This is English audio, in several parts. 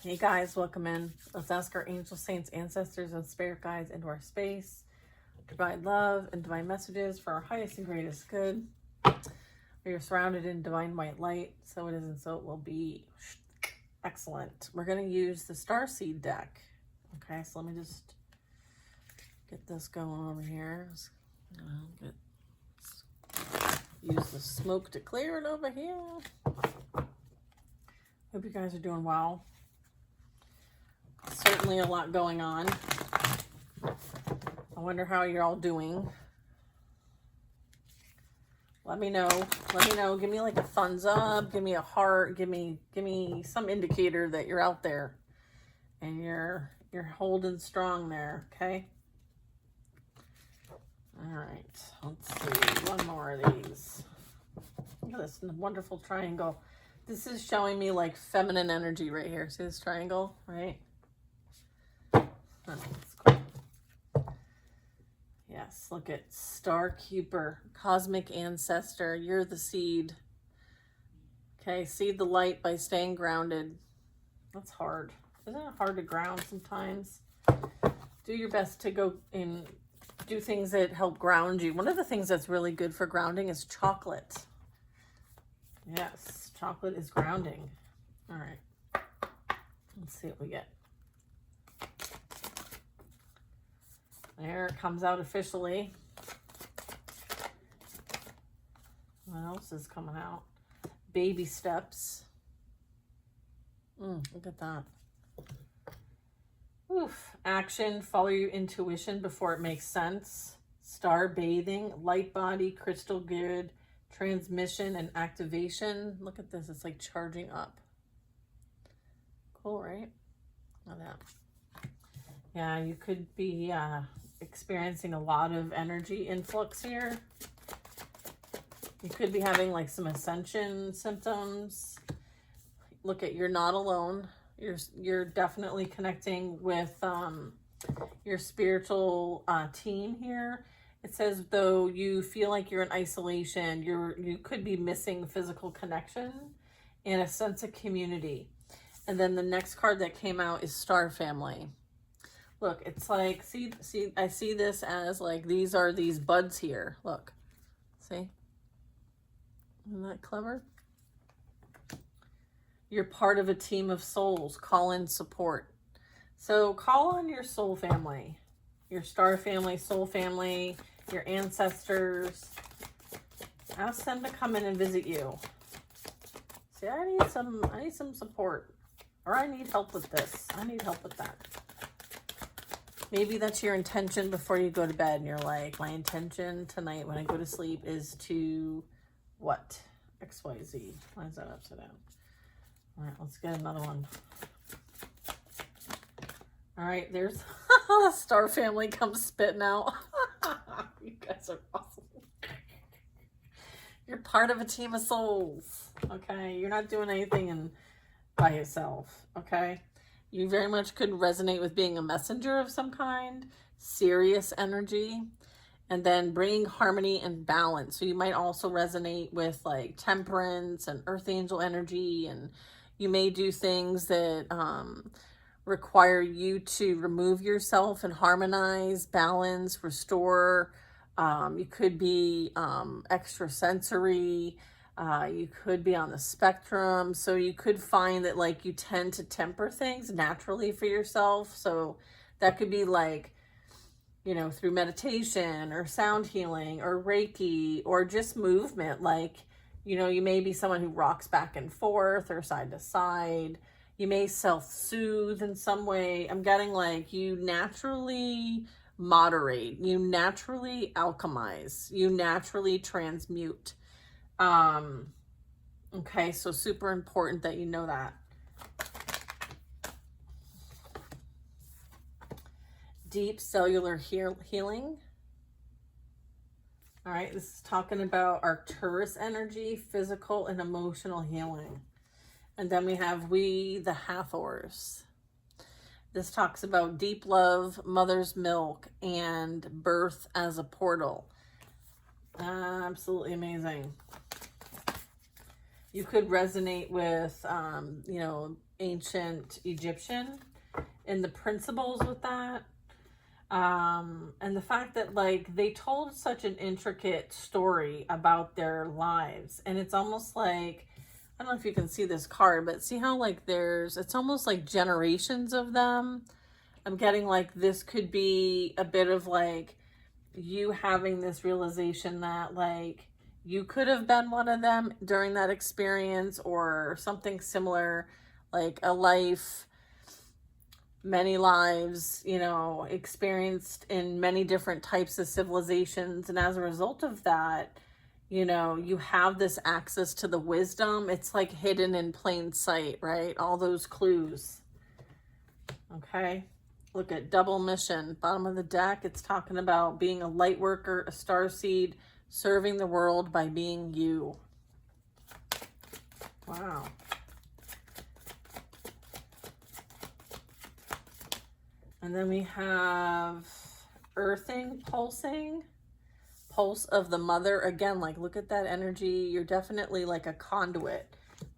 Hey guys, welcome in. Let's ask our angel saints, ancestors, and spirit guides into our space to provide love and divine messages for our highest and greatest good. We are surrounded in divine white light, so it is and so it will be. Excellent. We're going to use the Starseed deck. Okay, so let me just get this going over here. Use the smoke to clear it over here. Hope you guys are doing well. Certainly a lot going on. I wonder how you're all doing. Let me know. Give me like a thumbs up, give me a heart, give me some indicator that you're out there and you're holding strong there, okay? All right. Let's see. One more of these. Look at this wonderful triangle. This is showing me like feminine energy right here. See this triangle, right? Oh, that's cool. Yes, look at Star Keeper, Cosmic Ancestor. You're the seed. Okay, seed the light by staying grounded. That's hard. Isn't it hard to ground sometimes? Do your best to go and do things that help ground you. One of the things that's really good for grounding is chocolate. Yes, chocolate is grounding. All right. Let's see what we get. There it comes out officially. What else is coming out? Baby steps. Look at that. Oof. Action, follow your intuition before it makes sense. Star bathing, light body, crystal grid, transmission and activation. Look at this. It's like charging up. Cool, right? Look at that. Yeah, you could be experiencing a lot of energy influx here. You could be having like some ascension symptoms. Look at, you're not alone. You're definitely connecting with your spiritual team here. It says though you feel like you're in isolation, you could be missing physical connection and a sense of community. And then the next card that came out is Star Family. Look, it's like, see, I see this as like, these are these buds here. Look, see? Isn't that clever? You're part of a team of souls. Call in support. So call on your soul family, your star family, soul family, your ancestors. Ask them to come in and visit you. See, I need some support, or I need help with this. I need help with that. Maybe that's your intention before you go to bed, and you're like, my intention tonight when I go to sleep is to what? XYZ. Why is that upside down? All right, let's get another one. All right, there's the Star Family comes spitting out. You guys are awesome. You're part of a team of souls, okay? You're not doing anything by yourself, okay? You very much could resonate with being a messenger of some kind, serious energy, and then bringing harmony and balance. So you might also resonate with like temperance and earth angel energy, and you may do things that require you to remove yourself and harmonize, balance, restore. You could be extrasensory. You could be on the spectrum. So you could find that like you tend to temper things naturally for yourself. So that could be like, you know, through meditation or sound healing or Reiki or just movement. Like, you know, you may be someone who rocks back and forth or side to side. You may self-soothe in some way. I'm getting like you naturally moderate. You naturally alchemize. You naturally transmute. Okay, so super important that you know that. Deep cellular healing. All right, this is talking about Arcturus energy, physical and emotional healing. And then we have We the Hathors. This talks about deep love, mother's milk, and birth as a portal. Absolutely amazing. You could resonate with, you know, ancient Egyptian and the principles with that. And the fact that like they told such an intricate story about their lives. And it's almost like, I don't know if you can see this card, but see how like it's almost like generations of them. I'm getting like this could be a bit of like you having this realization that like you could have been one of them during that experience or something similar, like a life, many lives, you know, experienced in many different types of civilizations. And as a result of that, you know, you have this access to the wisdom. It's like hidden in plain sight, right? All those clues. Okay. Look at double mission, bottom of the deck. It's talking about being a light worker, a star seed, serving the world by being you. Wow. And then we have earthing, pulsing, pulse of the mother. Again, like look at that energy. You're definitely like a conduit.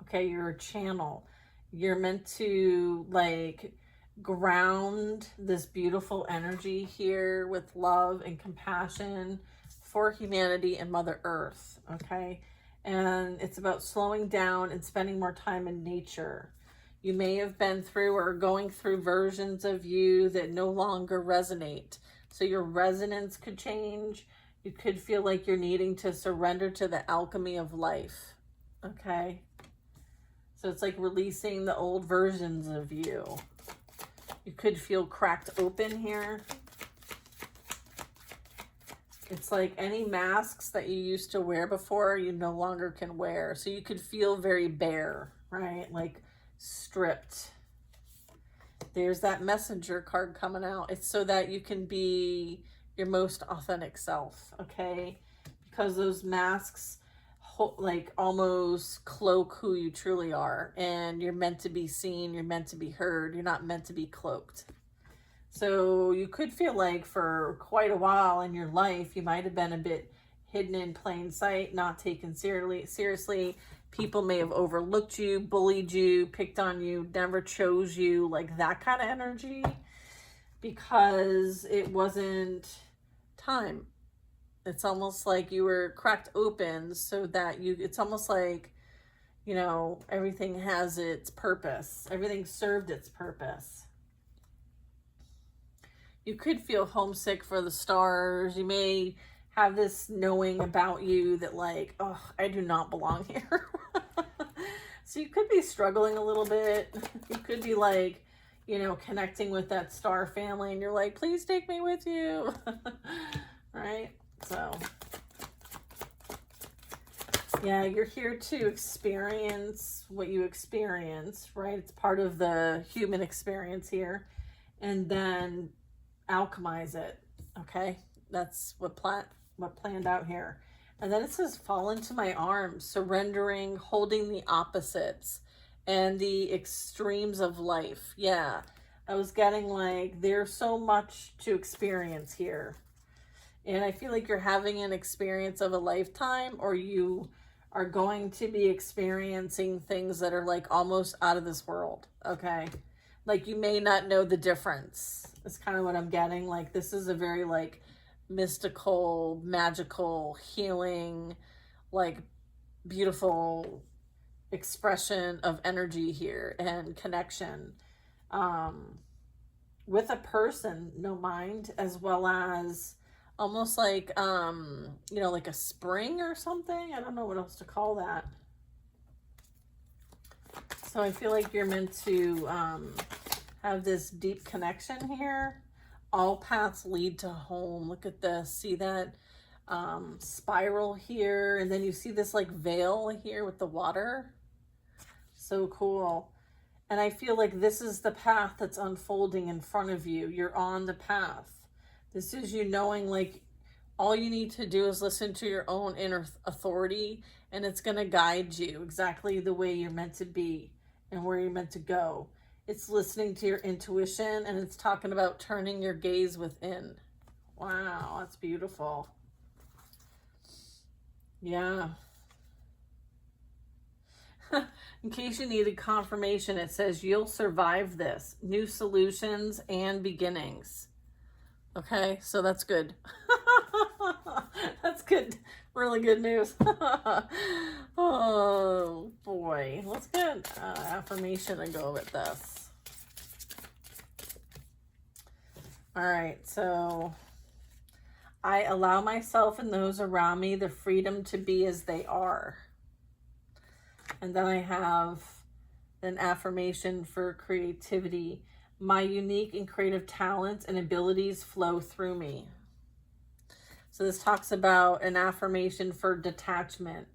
Okay, you're a channel. You're meant to like ground this beautiful energy here with love and compassion for humanity and Mother Earth. Okay, and it's about slowing down and spending more time in nature. You may have been through or going through versions of you that no longer resonate. So your resonance could change. You could feel like you're needing to surrender to the alchemy of life. Okay. So it's like releasing the old versions of you. You could feel cracked open here. It's like any masks that you used to wear before, you no longer can wear. So you could feel very bare, right? Like stripped. There's that messenger card coming out. It's so that you can be your most authentic self, okay? Because those masks like almost cloak who you truly are, and you're meant to be seen, you're meant to be heard, you're not meant to be cloaked. So you could feel like for quite a while in your life, you might have been a bit hidden in plain sight, not taken seriously. People may have overlooked you, bullied you, picked on you, never chose you, like that kind of energy, because it wasn't time. It's almost like you were cracked open so that it's almost like, you know, everything has its purpose. Everything served its purpose. You could feel homesick for the stars. You may have this knowing about you that like, oh, I do not belong here. So you could be struggling a little bit. You could be like, you know, connecting with that star family and you're like, please take me with you. Right? So, yeah, you're here to experience what you experience, right? It's part of the human experience here. And then alchemize it, okay? That's what planned out here. And then it says, fall into my arms, surrendering, holding the opposites and the extremes of life. Yeah, I was getting like, there's so much to experience here. And I feel like you're having an experience of a lifetime, or you are going to be experiencing things that are like almost out of this world, okay? Like you may not know the difference. It's kind of what I'm getting. Like this is a very like mystical, magical, healing, like beautiful expression of energy here and connection with a person, no mind, as well as almost like, you know, like a spring or something. I don't know what else to call that. So I feel like you're meant to have this deep connection here. All paths lead to home. Look at this. See that spiral here? And then you see this like veil here with the water. So cool. And I feel like this is the path that's unfolding in front of you. You're on the path. This is you knowing like all you need to do is listen to your own inner authority, and it's going to guide you exactly the way you're meant to be and where you're meant to go. It's listening to your intuition, and it's talking about turning your gaze within. Wow, that's beautiful. Yeah. In case you needed confirmation, it says you'll survive this. New solutions and beginnings. Okay, so that's good. That's good. Really good news. Oh boy. Let's get affirmation to go with this. All right, so I allow myself and those around me the freedom to be as they are. And then I have an affirmation for creativity. My unique and creative talents and abilities flow through me. So this talks about an affirmation for detachment,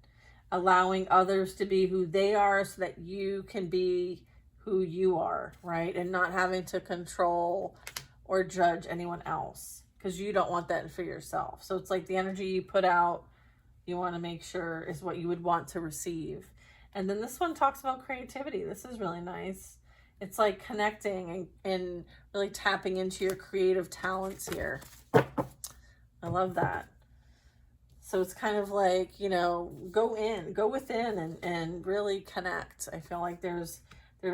allowing others to be who they are so that you can be who you are, right? And not having to control or judge anyone else, because you don't want that for yourself. So it's like the energy you put out, you want to make sure is what you would want to receive. And then this one talks about creativity. This is really nice. It's like connecting and really tapping into your creative talents here. I love that. So it's kind of like, you know, go within and really connect. I feel like there's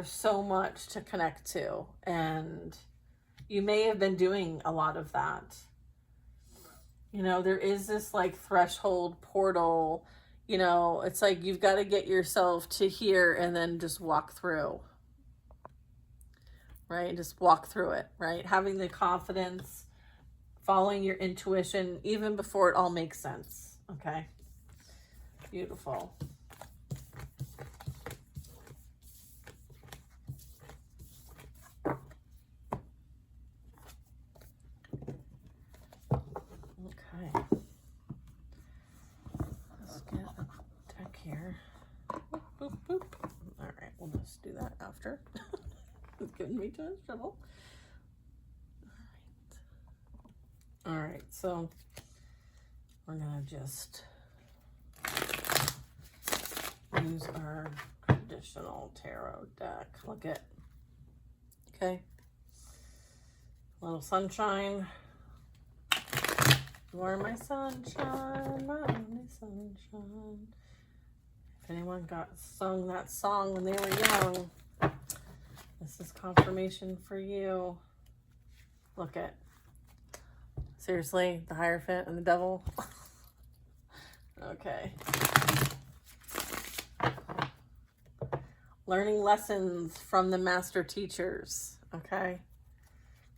so much to connect to, and you may have been doing a lot of that. You know, there is this like threshold portal, you know, it's like you've got to get yourself to here and then just walk through, right? Just walk through it, right? Having the confidence, following your intuition, even before it all makes sense. Okay. Beautiful. Okay. Let's get a deck here. Boop, boop, boop. All right. We'll just do that after. It's giving me too much trouble. All right, so we're gonna just use our traditional tarot deck. Look at, okay, little sunshine. You are my sunshine, my only sunshine. If anyone sung that song when they were young, this is confirmation for you. Look at. Seriously, the Hierophant and the Devil. Okay. Learning lessons from the master teachers. Okay.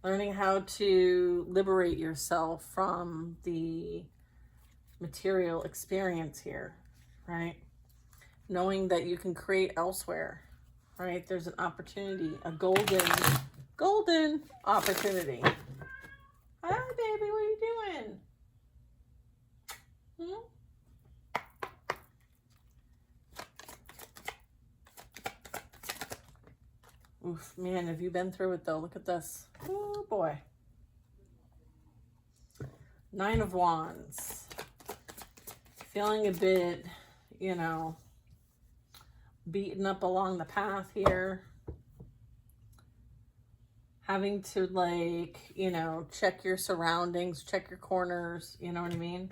Learning how to liberate yourself from the material experience here, right? Knowing that you can create elsewhere, right? There's an opportunity, a golden opportunity. Hi, baby, what are you doing? Oof, man, have you been through it, though? Look at this. Oh, boy. 9 of Wands. Feeling a bit, you know, beaten up along the path here. Having to, like, you know, check your surroundings, check your corners, you know what I mean?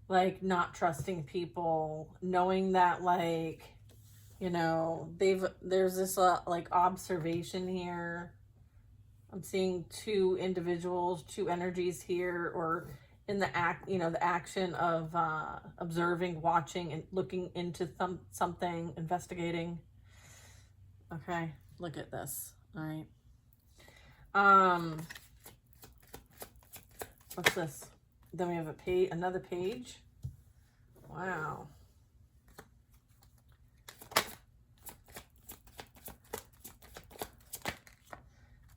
Like, not trusting people, knowing that, like, you know, there's this, like, observation here. I'm seeing 2 individuals, 2 energies here, or in the act, you know, the action of observing, watching, and looking into something, investigating. Okay, look at this. All right. What's this? Then we have a page, another page. Wow.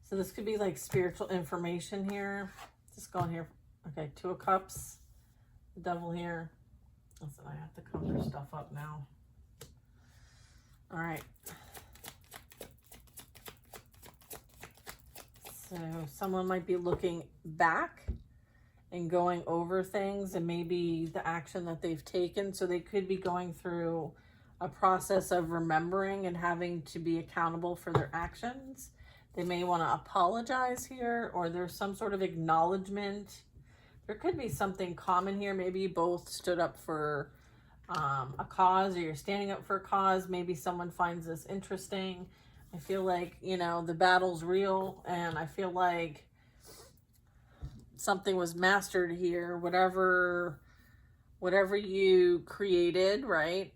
So this could be like spiritual information here. Just go in here. Okay, 2 of Cups. The Devil here. Listen, I have to cover stuff up now. All right. So someone might be looking back and going over things and maybe the action that they've taken. So they could be going through a process of remembering and having to be accountable for their actions. They may want to apologize here, or there's some sort of acknowledgement There could be something common here. Maybe you both stood up for a cause, or you're standing up for a cause. Maybe someone finds this interesting. I feel like, you know, the battle's real, and I feel like something was mastered here. Whatever you created, right?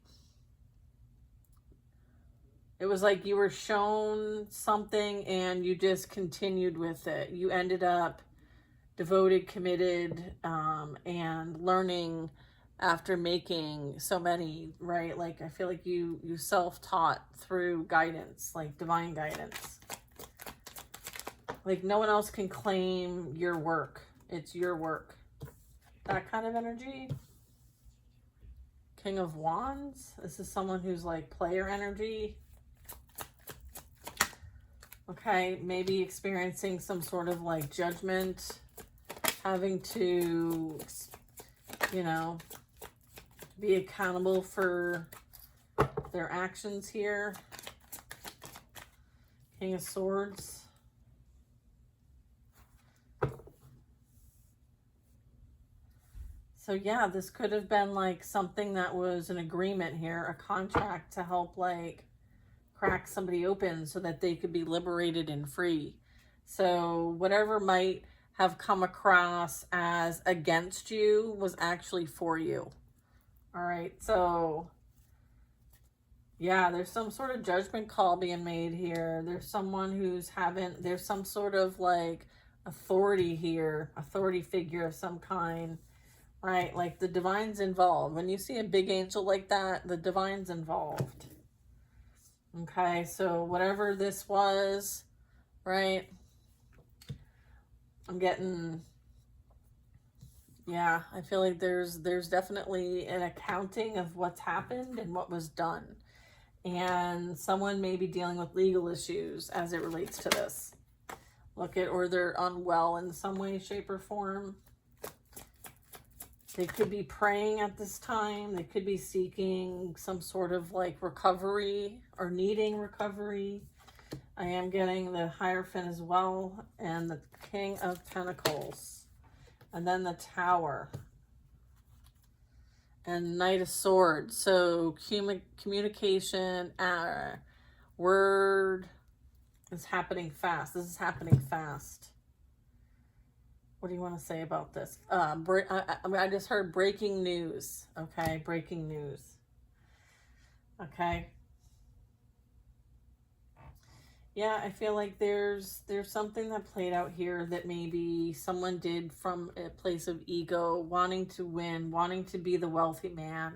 It was like you were shown something and you just continued with it. You ended up devoted, committed, and learning after making so many, right? Like, I feel like you self-taught through guidance, like divine guidance. Like, no one else can claim your work. It's your work. That kind of energy. King of Wands. This is someone who's like player energy. Okay, maybe experiencing some sort of like judgment, having to, you know, be accountable for their actions here. King of Swords. So yeah, this could have been like something that was an agreement here, a contract to help like crack somebody open so that they could be liberated and free. So whatever might have come across as against you was actually for you. All right, so yeah, there's some sort of judgment call being made here. There's someone who's there's some sort of like authority here, authority figure of some kind, right? Like the divine's involved. When you see a big angel like that, the divine's involved. Okay, so whatever this was, right? I'm getting, yeah, I feel like there's definitely an accounting of what's happened and what was done. And someone may be dealing with legal issues as it relates to this. Or they're unwell in some way, shape, or form. They could be praying at this time. They could be seeking some sort of like recovery or needing recovery. I am getting the Hierophant as well, and the King of Pentacles, and then the Tower, and Knight of Swords. So communication, word is happening fast. This is happening fast. What do you want to say about this? I just heard breaking news. Okay, breaking news. Okay. Yeah, I feel like there's something that played out here that maybe someone did from a place of ego, wanting to win, wanting to be the wealthy man,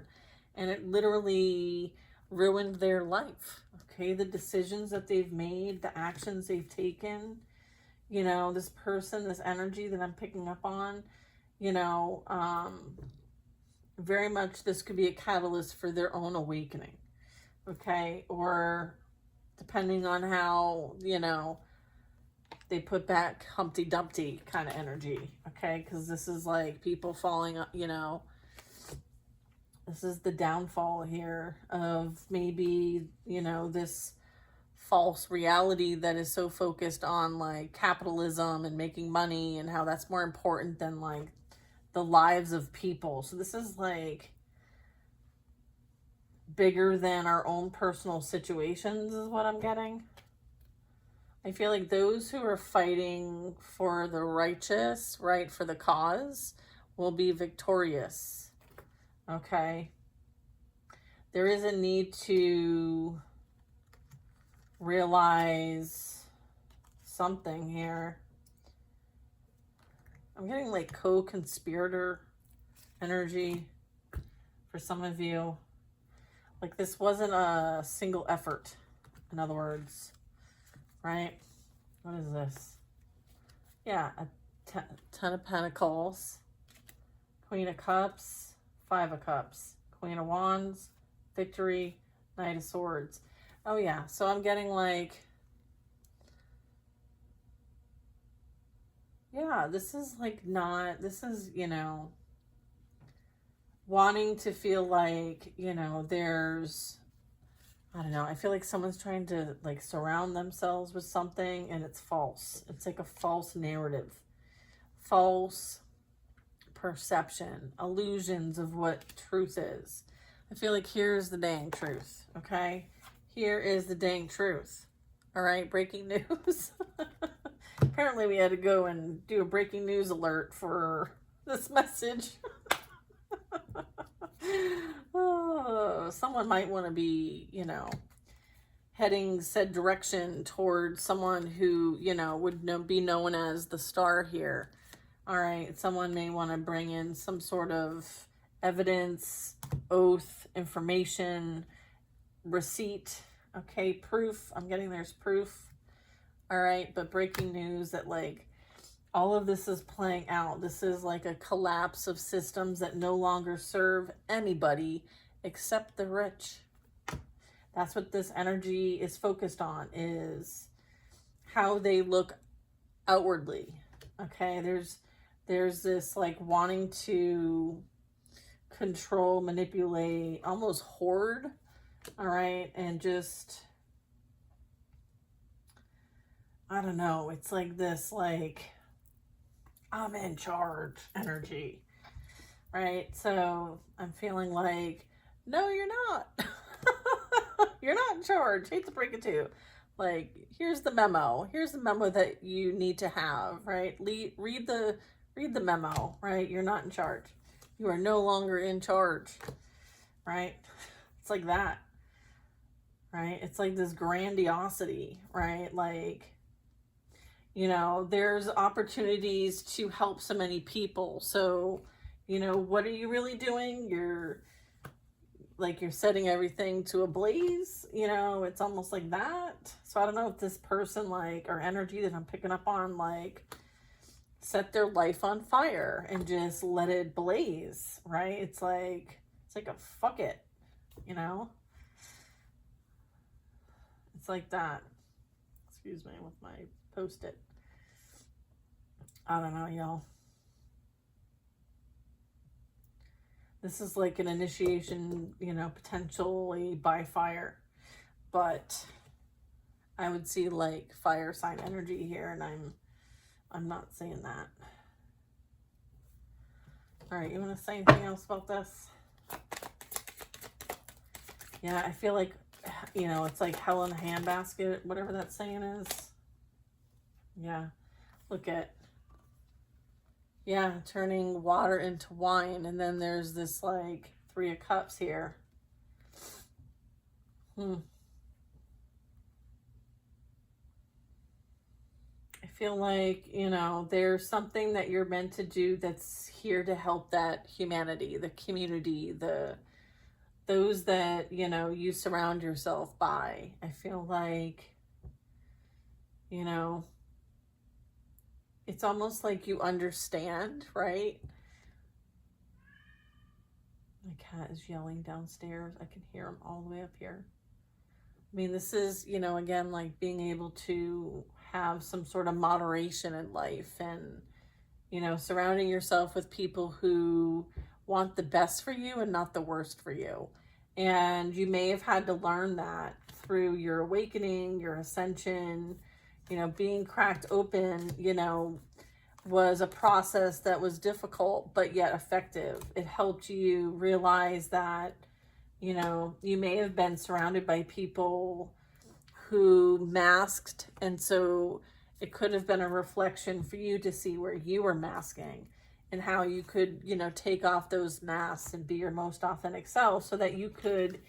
and it literally ruined their life. Okay, the decisions that they've made, the actions they've taken. You know, this person, this energy that I'm picking up on, you know, very much this could be a catalyst for their own awakening, okay? Or depending on how, you know, they put back Humpty Dumpty kind of energy, okay? Because this is like people falling, you know, this is the downfall here of maybe, you know, this false reality that is so focused on like capitalism and making money and how that's more important than like the lives of people. So this is like bigger than our own personal situations is what I'm getting. I feel like those who are fighting for the righteous, right, for the cause, will be victorious. Okay. There is a need to realize something here. I'm getting like co-conspirator energy for some of you. Like this wasn't a single effort, in other words, right? What is this? Yeah, a Ten of Pentacles, Queen of Cups, Five of Cups, Queen of Wands, Victory, Knight of Swords. Oh yeah, so I'm getting like, yeah, this is like not, this is, you know, wanting to feel like, you know, there's, I don't know, I feel like someone's trying to like surround themselves with something and it's false. It's like a false narrative. False perception, illusions of what truth is. I feel like here's the dang truth, okay? Here is the dang truth. All right, breaking news. Apparently we had to go and do a breaking news alert for this message. Oh, someone might want to be, you know, heading said direction towards someone who, you know, would be known as the star here. All right, someone may want to bring in some sort of evidence, oath, information, receipt, okay, proof. I'm getting there's proof. All right, but breaking news that like all of this is playing out. This is like a collapse of systems that no longer serve anybody except the rich. That's what this energy is focused on, is how they look outwardly. Okay, there's this like wanting to control, manipulate, almost hoard, all right, and just, I don't know, it's like this like I'm in charge energy, right? So I'm feeling like, no, you're not. You're not in charge. Hate to break it to you. Like, here's the memo. Here's the memo that you need to have, right? Read the memo, right? You're not in charge. You are no longer in charge, right? It's like that, right? It's like this grandiosity, right? Like, you know, there's opportunities to help so many people. So, you know, what are you really doing? You're setting everything to a blaze, you know, it's almost like that. So I don't know if this person, like, or energy that I'm picking up on, like, set their life on fire and just let it blaze, right? It's like a fuck it, you know? It's like that. Excuse me with my Post-it. I don't know, y'all. This is like an initiation, you know, potentially by fire. But I would see like fire sign energy here, and I'm not seeing that. All right, you want to say anything else about this? Yeah, I feel like, you know, it's like hell in a handbasket, whatever that saying is. Yeah, look at, yeah, turning water into wine. And then there's this like 3 of Cups here. I feel like, you know, there's something that you're meant to do that's here to help that humanity, the community, those that, you know, you surround yourself by. I feel like, you know, it's almost like you understand, right? My cat is yelling downstairs. I can hear him all the way up here. I mean, this is, you know, again, like being able to have some sort of moderation in life, and, you know, surrounding yourself with people who want the best for you and not the worst for you. And you may have had to learn that through your awakening, your ascension, you know, being cracked open, you know, was a process that was difficult, but yet effective. It helped you realize that, you know, you may have been surrounded by people who masked, and so it could have been a reflection for you to see where you were masking and how you could, you know, take off those masks and be your most authentic self so that you could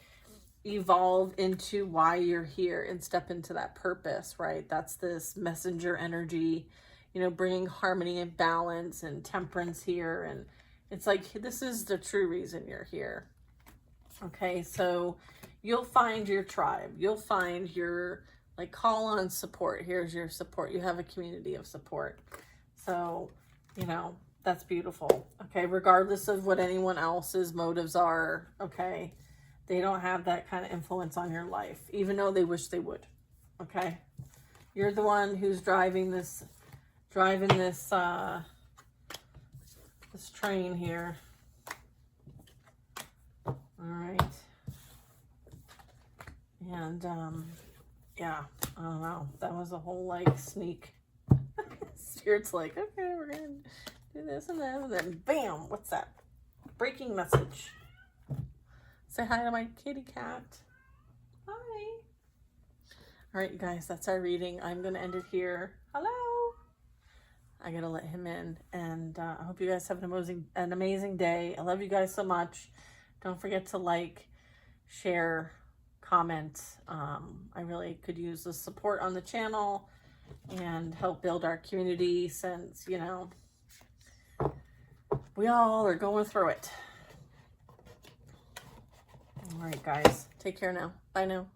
evolve into why you're here and step into that purpose, right? That's this messenger energy, you know, bringing harmony and balance and temperance here. And it's like, this is the true reason you're here. Okay, so you'll find your tribe. You'll find your, like, call on support. Here's your support. You have a community of support. So, you know, that's beautiful. Okay, regardless of what anyone else's motives are, okay, they don't have that kind of influence on your life, even though they wish they would. Okay, you're the one who's driving this this train here. All right. And yeah, I don't know, that was a whole like sneak. Spirit's like, okay, we're gonna do this and this, and then bam, what's that? Breaking message. Say hi to my kitty cat. Hi. All right, you guys, that's our reading. I'm going to end it here. Hello. I got to let him in. And I hope you guys have an amazing day. I love you guys so much. Don't forget to like, share, comment. I really could use the support on the channel and help build our community since, you know, we all are going through it. All right, guys. Take care now. Bye now.